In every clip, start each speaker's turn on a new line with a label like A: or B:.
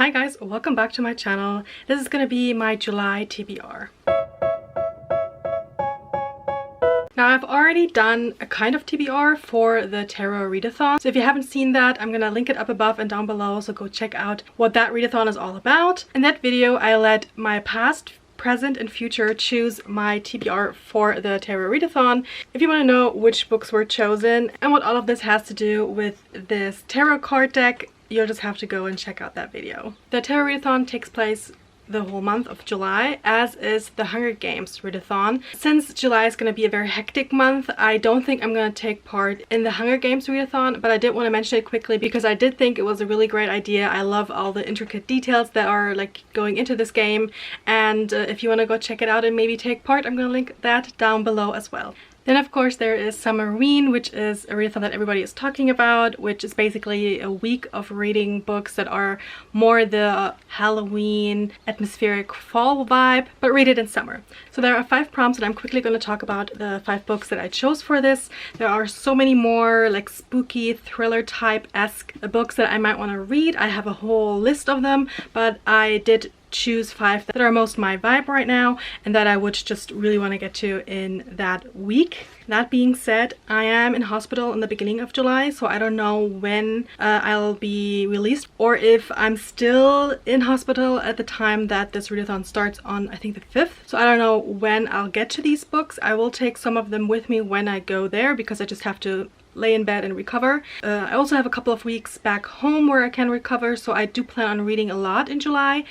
A: Hi guys, welcome back to my channel. This is gonna be my July TBR. Now I've already done a kind of TBR for the Tarot Readathon. So if you haven't seen that, I'm gonna link it up above and down below, so go check out what that readathon is all about. In that video, I let my past, present and future choose my TBR for the Tarot Readathon. If you want to know which books were chosen and what all of this has to do with this tarot card deck, you'll just have to go and check out that video. The Tarot Readathon takes place the whole month of July, as is the Hunger Games Readathon. Since July is going to be a very hectic month, I don't think I'm going to take part in the Hunger Games Readathon, but I did want to mention it quickly because I did think it was a really great idea. I love all the intricate details that are like going into this game, and if you want to go check it out and maybe take part, I'm going to link that down below as well. Then of course there is Summerween, which is a readathon that everybody is talking about, which is basically a week of reading books that are more the Halloween atmospheric fall vibe, but read it in summer. So there are 5 prompts and I'm quickly going to talk about the 5 books that I chose for this. There are so many more like spooky thriller type-esque books that I might want to read. I have a whole list of them, but I did choose 5 that are most my vibe right now and that I would just really want to get to in that week. That being said, I am in hospital in the beginning of July, so I don't know when I'll be released or if I'm still in hospital at the time that this readathon starts on, I think, the 5th. So I don't know when I'll get to these books. I will take some of them with me when I go there because I just have to lay in bed and recover. I also have a couple of weeks back home where I can recover, so I do plan on reading a lot in July.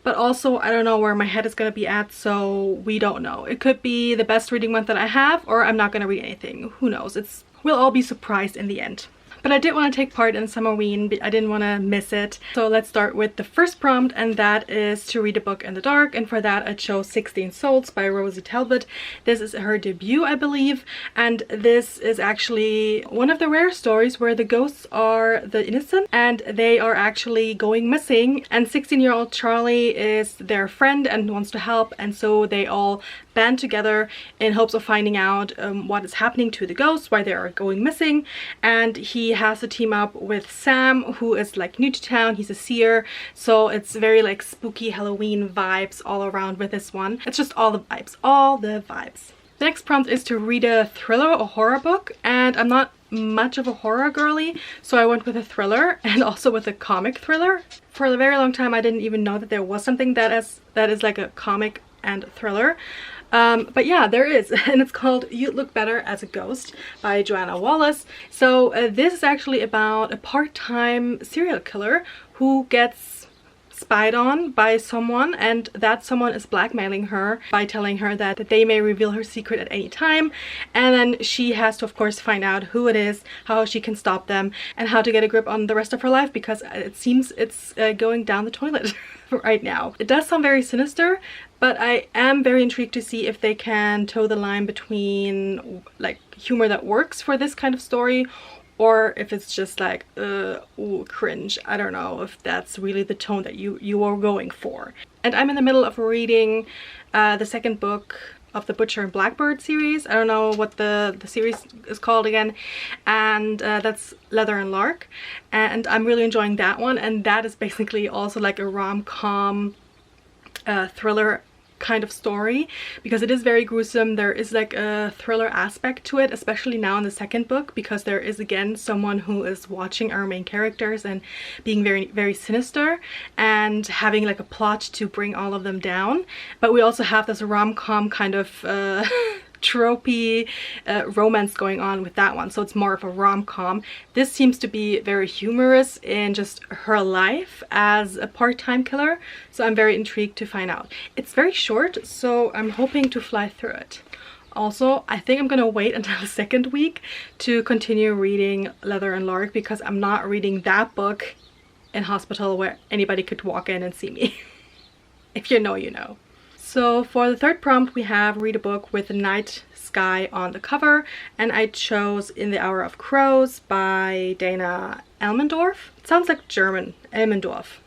A: But also, I don't know where my head is going to be at, so we don't know. It could be the best reading month that I have, or I'm not going to read anything. Who knows? We'll all be surprised in the end. But I did want to take part in Summerween. I didn't want to miss it. So let's start with the first prompt, and that is to read a book in the dark. And for that I chose 16 Souls by Rosie Talbot. This is her debut, I believe. And this is actually one of the rare stories where the ghosts are the innocent and they are actually going missing. And 16-year-old Charlie is their friend and wants to help. And so they all band together in hopes of finding out what is happening to the ghosts, why they are going missing. And he has to team up with Sam, who is like new to town. He's a seer, so it's very like spooky Halloween vibes all around with this one. It's just all the vibes, all the vibes. The next prompt is to read a thriller or horror book, and I'm not much of a horror girly, so I went with a thriller and also with a comic thriller. For a very long time I didn't even know that there was something that is like a comic and thriller. But yeah, there is, and it's called You'd Look Better as a Ghost by Joanna Wallace. So this is actually about a part-time serial killer who gets spied on by someone, and that someone is blackmailing her by telling her that they may reveal her secret at any time, and then she has to of course find out who it is, how she can stop them, and how to get a grip on the rest of her life, because it seems it's going down the toilet right now. It does sound very sinister, but I am very intrigued to see if they can toe the line between like humor that works for this kind of story, or if it's just like ooh, cringe. I don't know if that's really the tone that you are going for. And I'm in the middle of reading the second book of the Butcher and Blackbird series. I don't know what the series is called again, and that's Leather and Lark, and I'm really enjoying that one. And that is basically also like a rom-com thriller kind of story, because it is very gruesome. There is like a thriller aspect to it, especially now in the second book, because there is again someone who is watching our main characters and being very sinister and having like a plot to bring all of them down. But we also have this rom-com kind of tropey romance going on with that one, so it's more of a rom-com. This seems to be very humorous in just her life as a part-time killer, so I'm very intrigued to find out. It's very short, so I'm hoping to fly through it. Also, I think I'm gonna wait until the second week to continue reading Leather and Lark, because I'm not reading that book in hospital where anybody could walk in and see me. If you know, you know. So for the third prompt, we have read a book with a night sky on the cover, and I chose In the Hour of Crows by Dana Elmendorf. It sounds like German, Elmendorf.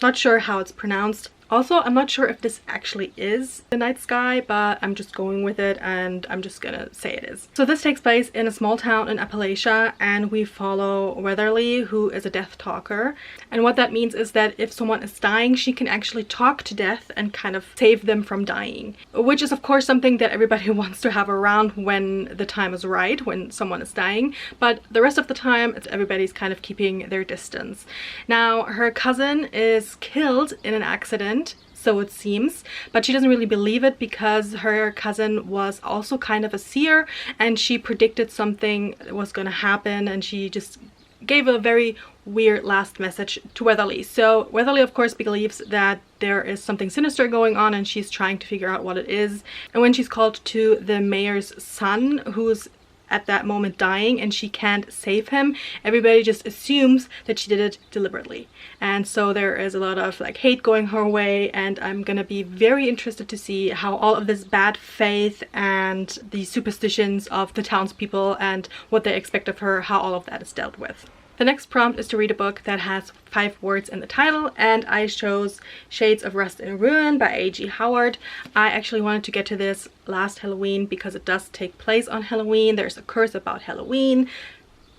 A: Not sure how it's pronounced. Also, I'm not sure if this actually is the night sky, but I'm just going with it and I'm just gonna say it is. So this takes place in a small town in Appalachia, and we follow Weatherly, who is a death talker. And what that means is that if someone is dying, she can actually talk to death and kind of save them from dying, which is of course something that everybody wants to have around when the time is right, when someone is dying. But the rest of the time, everybody's kind of keeping their distance. Now, her cousin is killed in an accident, so it seems, but she doesn't really believe it because her cousin was also kind of a seer and she predicted something was going to happen, and she just gave a very weird last message to Weatherly. So Weatherly of course believes that there is something sinister going on and she's trying to figure out what it is. And when she's called to the mayor's son, who's at that moment dying, and she can't save him, everybody just assumes that she did it deliberately. And so there is a lot of like hate going her way, and I'm gonna be very interested to see how all of this bad faith and the superstitions of the townspeople and what they expect of her, how all of that is dealt with. The next prompt is to read a book that has 5 words in the title, and I chose Shades of Rust and Ruin by A.G. Howard. I actually wanted to get to this last Halloween because it does take place on Halloween. There's a curse about Halloween.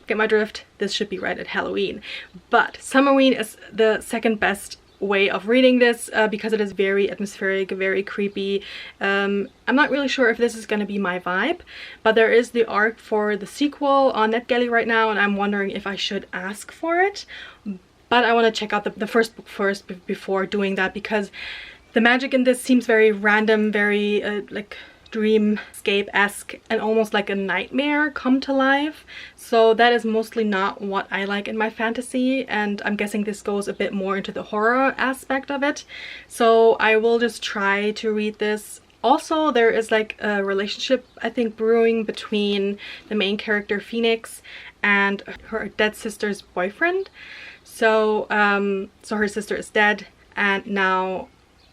A: Get my drift? This should be right at Halloween. But Summerween is the second best way of reading this because it is very atmospheric, very creepy. I'm not really sure if this is going to be my vibe, but there is the arc for the sequel on NetGalley right now, and I'm wondering if I should ask for it. But I want to check out the first book first before doing that, because the magic in this seems very random, very like dreamscape-esque, and almost like a nightmare come to life. So that is mostly not what I like in my fantasy, and I'm guessing this goes a bit more into the horror aspect of it. So I will just try to read this. Also, there is like a relationship, I think, brewing between the main character Phoenix and her dead sister's boyfriend. So so her sister is dead, and now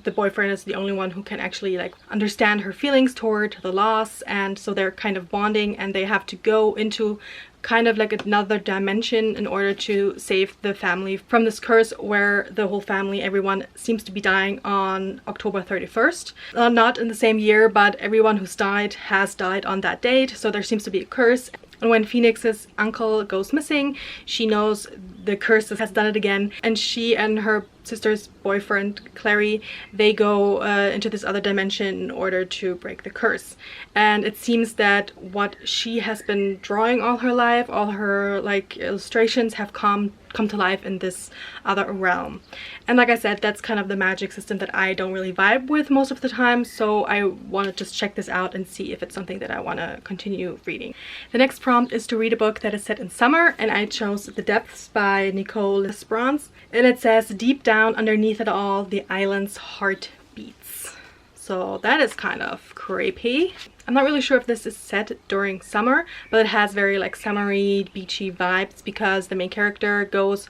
A: the boyfriend is the only one who can actually like understand her feelings toward the loss, and so they're kind of bonding, and they have to go into kind of like another dimension in order to save the family from this curse where the whole family, everyone seems to be dying on October 31st. Not in the same year, but everyone who's died has died on that date, so there seems to be a curse. And when Phoenix's uncle goes missing, she knows the curse has done it again, and she and her sister's boyfriend Clary, they go into this other dimension in order to break the curse. And it seems that what she has been drawing all her life, all her like illustrations, have come to life in this other realm. And like I said, that's kind of the magic system that I don't really vibe with most of the time, so I want to just check this out and see if it's something that I want to continue reading. The next prompt is to read a book that is set in summer, and I chose The Depths by Nicole Lesperance. And it says, deep down underneath it all, the island's heart beats. So that is kind of creepy. I'm not really sure if this is set during summer, but it has very like summery, beachy vibes because the main character goes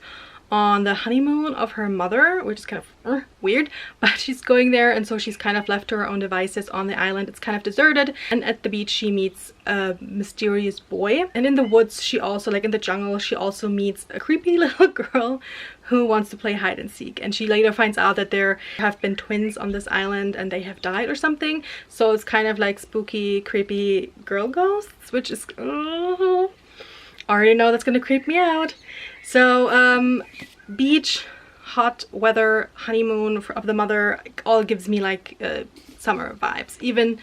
A: on the honeymoon of her mother, which is kind of weird, but she's going there, and so she's kind of left to her own devices on the island. It's kind of deserted, and at the beach she meets a mysterious boy, and in the woods she also, like in the jungle, she also meets a creepy little girl who wants to play hide and seek, and she later finds out that there have been twins on this island and they have died or something. So it's kind of like spooky, creepy girl ghosts, which is already know that's gonna creep me out. So beach, hot weather, honeymoon of the mother, all gives me like summer vibes. Even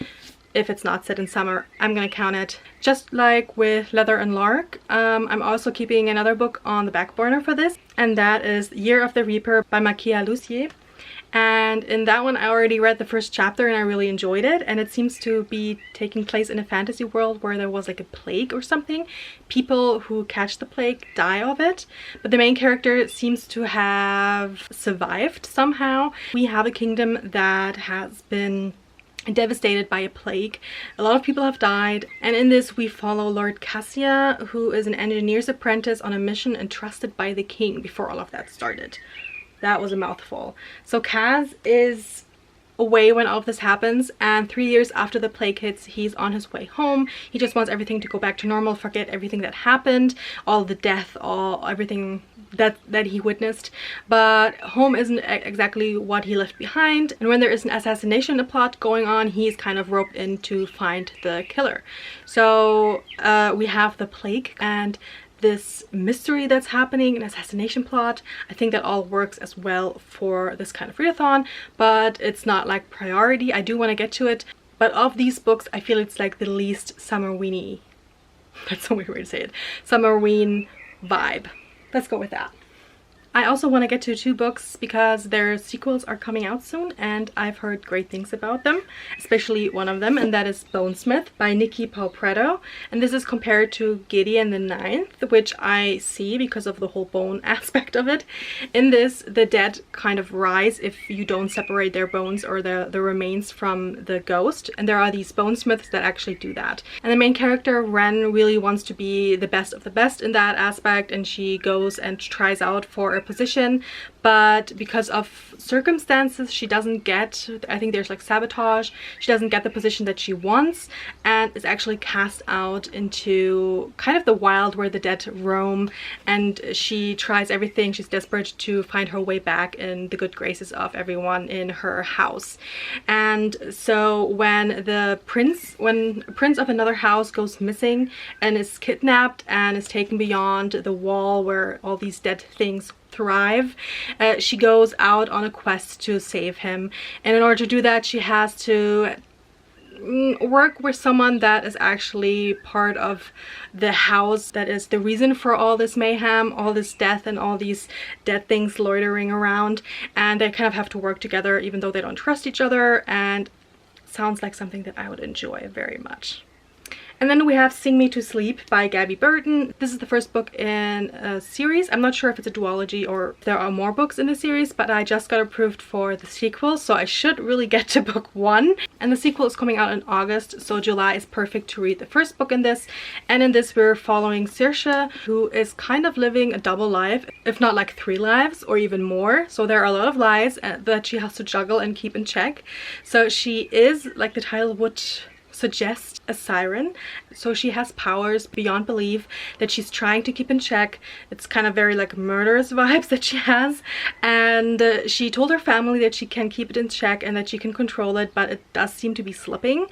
A: if it's not set in summer, I'm gonna count it. Just like with Leather and Lark, I'm also keeping another book on the back burner for this, and that is Year of the Reaper by Makia Lucier. And in that one I already read the first chapter and I really enjoyed it, and it seems to be taking place in a fantasy world where there was like a plague or something. People who catch the plague die of it, but the main character seems to have survived somehow. We have a kingdom that has been devastated by a plague. A lot of people have died, and in this we follow Lord Cassia, who is an engineer's apprentice on a mission entrusted by the king before all of that started. That was a mouthful. So Kaz is away when all of this happens, and 3 years after the plague hits, he's on his way home. He just wants everything to go back to normal, forget everything that happened, all the death, everything that he witnessed. But home isn't exactly what he left behind, and when there is an assassination plot going on, he's kind of roped in to find the killer. So we have the plague and this mystery that's happening, an assassination plot. I think that all works as well for this kind of readathon, but it's not like priority. I do want to get to it, but of these books, I feel it's like the least Summerweeny. That's a weird way to say it. Summerween vibe. Let's go with that. I also want to get to 2 books because their sequels are coming out soon and I've heard great things about them, especially one of them, and that is Bonesmith by Nikki Palpretto. And this is compared to Gideon the Ninth, which I see because of the whole bone aspect of it. In this, the dead kind of rise if you don't separate their bones or the remains from the ghost, and there are these bonesmiths that actually do that. And the main character, Ren, really wants to be the best of the best in that aspect, and she goes and tries out for a position, but because of circumstances she doesn't get, I think there's like sabotage, she doesn't get the position that she wants and is actually cast out into kind of the wild where the dead roam, and she tries everything. She's desperate to find her way back in the good graces of everyone in her house. And so when a prince of another house goes missing and is kidnapped and is taken beyond the wall where all these dead things thrive, she goes out on a quest to save him, and in order to do that she has to work with someone that is actually part of the house that is the reason for all this mayhem, all this death, and all these dead things loitering around, and they kind of have to work together even though they don't trust each other, and sounds like something that I would enjoy very much. And then we have Sing Me to Sleep by Gabby Burton. This is the first book in a series. I'm not sure if it's a duology or if there are more books in the series, but I just got approved for the sequel, so I should really get to book 1. And the sequel is coming out in August, so July is perfect to read the first book in this. And in this we're following Saoirse, who is kind of living a double life, if not like 3 lives or even more. So there are a lot of lives that she has to juggle and keep in check. So she is, like the title would suggest, a siren, so she has powers beyond belief that she's trying to keep in check. It's kind of very like murderous vibes that she has, and she told her family that she can keep it in check and that she can control it, but it does seem to be slipping,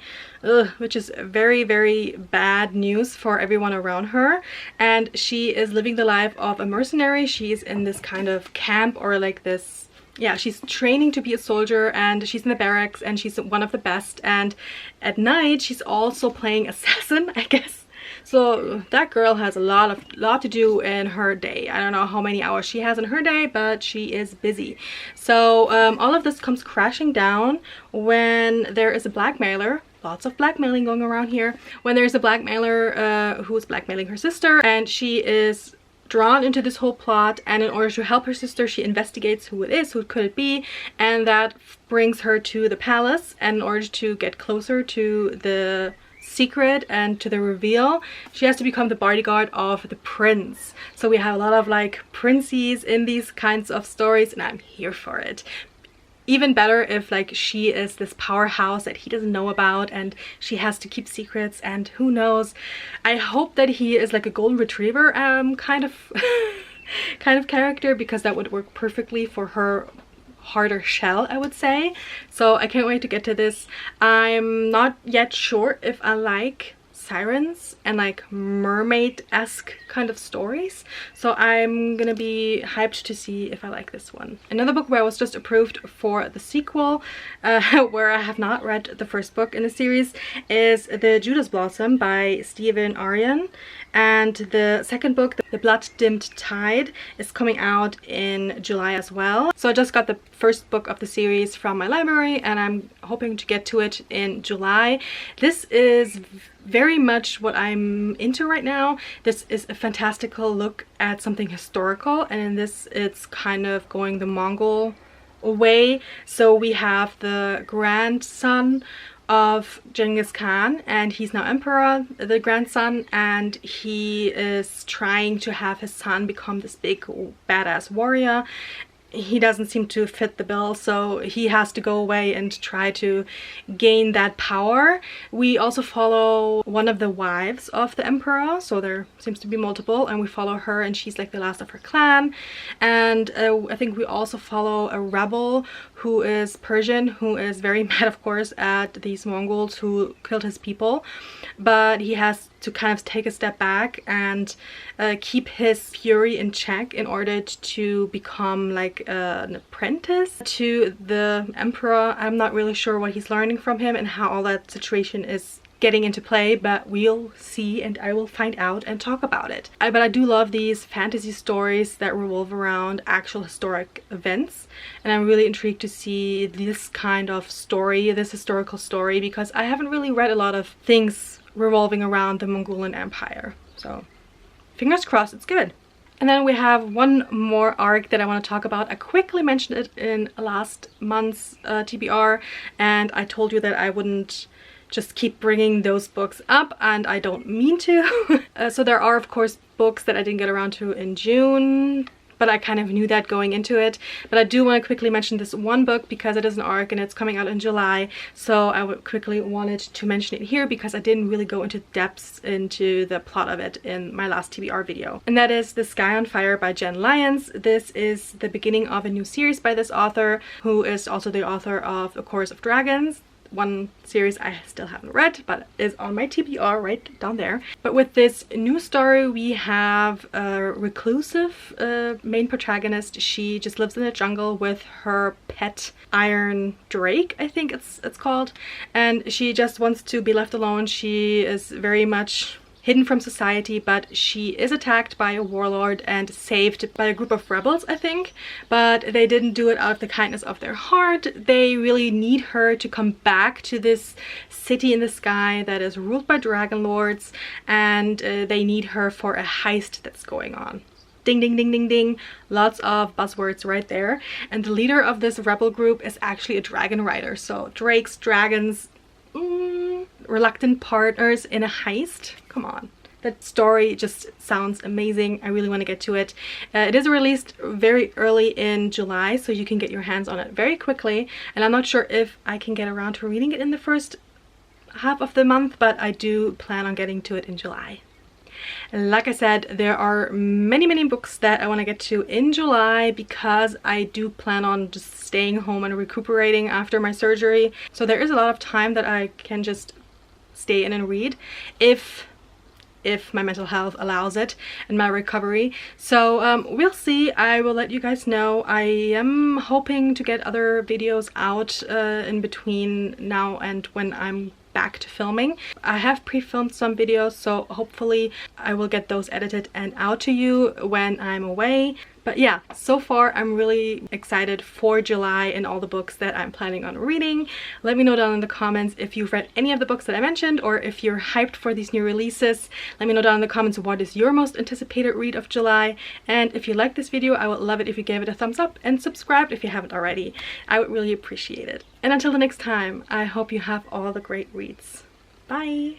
A: which is very, very bad news for everyone around her. And she is living the life of a mercenary. She's in this kind of camp, or like this, yeah, she's training to be a soldier, and she's in the barracks and she's one of the best, and at night she's also playing assassin, I guess. So that girl has a lot to do in her day. I don't know how many hours she has in her day, but she is busy. So all of this comes crashing down when there is a blackmailer. Lots of blackmailing going around here. When there's a blackmailer who is blackmailing her sister, and she is drawn into this whole plot, and in order to help her sister she investigates who it is, who could it be, and that brings her to the palace. And in order to get closer to the secret and to the reveal, she has to become the bodyguard of the prince. So we have a lot of like princes in these kinds of stories, and I'm here for it. Even better if like she is this powerhouse that he doesn't know about and she has to keep secrets, and who knows. I hope that he is like a golden retriever kind of kind of character, because that would work perfectly for her harder shell, I would say. So I can't wait to get to this. I'm not yet sure if I like sirens and like mermaid-esque kind of stories, so I'm gonna be hyped to see if I like this one. Another book where I was just approved for the sequel, where I have not read the first book in the series, is The Judas Blossom by Stephen Aryan, and the second book, The Blood-Dimmed Tide, is coming out in July as well. So I just got the first book of the series from my library and I'm hoping to get to it in July. This is very much what I'm into right now. This is a fantastical look at something historical, and in this it's kind of going the Mongol way. So we have the grandson of Genghis Khan, and he's now emperor, the grandson, and he is trying to have his son become this big badass warrior. he doesn't seem to fit the bill, so he has to go away and try to gain that power. We also follow one of the wives of the emperor, so there seems to be multiple, and we follow her, and she's like the last of her clan. And I think we also follow a rebel who is Persian, who is very mad, of course, at these Mongols who killed his people, but he has to kind of take a step back and keep his fury in check in order to become like an apprentice to the emperor. I'm not really sure what he's learning from him and how all that situation is getting into play, but we'll see, and I will find out and talk about it. But I do love these fantasy stories that revolve around actual historic events, and I'm really intrigued to see this kind of story, this historical story, because I haven't really read a lot of things revolving around the Mongolian Empire. So fingers crossed it's good. And then we have one more arc that I want to talk about. I quickly mentioned it in last month's TBR, and I told you that I wouldn't just keep bringing those books up, and I don't mean to. So there are, of course, books that I didn't get around to in June, but I kind of knew that going into it. But I do want to quickly mention this one book because it is an arc and it's coming out in July, so I would quickly wanted to mention it here because I didn't really go into depths into the plot of it in my last TBR video. And that is The Sky on Fire by Jen Lyons. This is the beginning of a new series by this author, who is also the author of The Chorus of Dragons, one series I still haven't read but is on my TBR right down there. But with this new story, we have a reclusive main protagonist. She just lives in the jungle with her pet iron drake, I think it's called, and she just wants to be left alone. She is very much hidden from society, but she is attacked by a warlord and saved by a group of rebels, I think. But they didn't do it out of the kindness of their heart. They really need her to come back to this city in the sky that is ruled by dragon lords, and they need her for a heist that's going on. Ding, ding, ding, ding, ding. Lots of buzzwords right there. And the leader of this rebel group is actually a dragon rider. So drakes, dragons, reluctant partners in a heist. Come on. That story just sounds amazing. I really want to get to it. It is released very early in July, so you can get your hands on it very quickly. And I'm not sure if I can get around to reading it in the first half of the month, but I do plan on getting to it in July. Like I said, there are many books that I want to get to in July because I do plan on just staying home and recuperating after my surgery. So there is a lot of time that I can just stay in and read if my mental health allows it and my recovery. So we'll see. I will let you guys know. I am hoping to get other videos out in between now and when I'm back to filming. I have pre-filmed some videos, so hopefully I will get those edited and out to you when I'm away. But yeah, so far I'm really excited for July and all the books that I'm planning on reading. Let me know down in the comments if you've read any of the books that I mentioned, or if you're hyped for these new releases. Let me know down in the comments what is your most anticipated read of July. And if you like this video, I would love it if you gave it a thumbs up and subscribed if you haven't already. I would really appreciate it. And until the next time, I hope you have all the great reads. Bye!